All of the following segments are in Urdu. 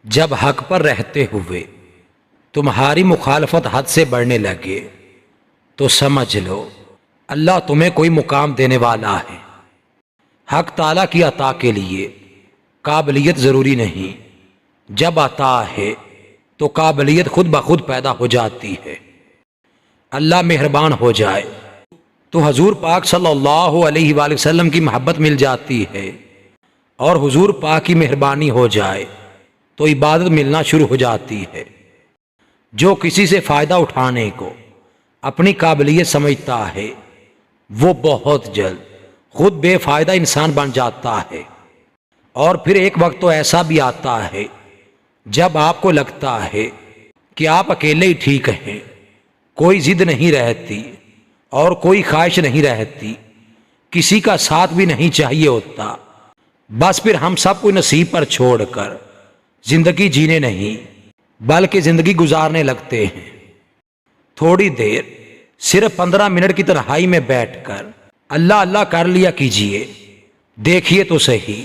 جب حق پر رہتے ہوئے تمہاری مخالفت حد سے بڑھنے لگے تو سمجھ لو اللہ تمہیں کوئی مقام دینے والا ہے۔ حق تعالیٰ کی عطا کے لیے قابلیت ضروری نہیں، جب عطا ہے تو قابلیت خود بخود پیدا ہو جاتی ہے۔ اللہ مہربان ہو جائے تو حضور پاک صلی اللہ علیہ وآلہ وسلم کی محبت مل جاتی ہے، اور حضور پاک کی مہربانی ہو جائے تو عبادت ملنا شروع ہو جاتی ہے۔ جو کسی سے فائدہ اٹھانے کو اپنی قابلیت سمجھتا ہے وہ بہت جلد خود بے فائدہ انسان بن جاتا ہے، اور پھر ایک وقت تو ایسا بھی آتا ہے جب آپ کو لگتا ہے کہ آپ اکیلے ہی ٹھیک ہیں، کوئی ضد نہیں رہتی اور کوئی خواہش نہیں رہتی، کسی کا ساتھ بھی نہیں چاہیے ہوتا، بس پھر ہم سب کو نصیب پر چھوڑ کر زندگی جینے نہیں بلکہ زندگی گزارنے لگتے ہیں۔ تھوڑی دیر صرف 15 منٹ کی تنہائی میں بیٹھ کر اللہ اللہ کر لیا کیجئے، دیکھیے تو صحیح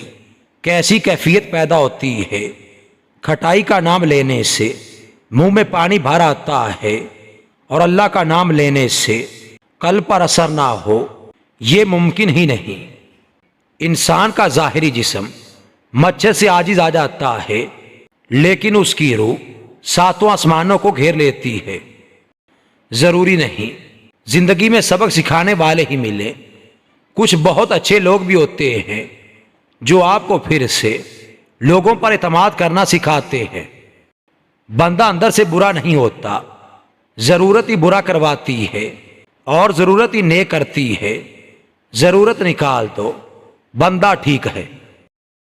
کیسی کیفیت پیدا ہوتی ہے۔ کھٹائی کا نام لینے سے منہ میں پانی بھر آتا ہے، اور اللہ کا نام لینے سے قلب پر اثر نہ ہو یہ ممکن ہی نہیں۔ انسان کا ظاہری جسم مچھر سے عاجز آ جاتا ہے، لیکن اس کی روح ساتوں آسمانوں کو گھیر لیتی ہے۔ ضروری نہیں زندگی میں سبق سکھانے والے ہی ملیں، کچھ بہت اچھے لوگ بھی ہوتے ہیں جو آپ کو پھر سے لوگوں پر اعتماد کرنا سکھاتے ہیں۔ بندہ اندر سے برا نہیں ہوتا، ضرورت ہی برا کرواتی ہے اور ضرورت ہی نیک کرتی ہے۔ ضرورت نکال دو بندہ ٹھیک ہے۔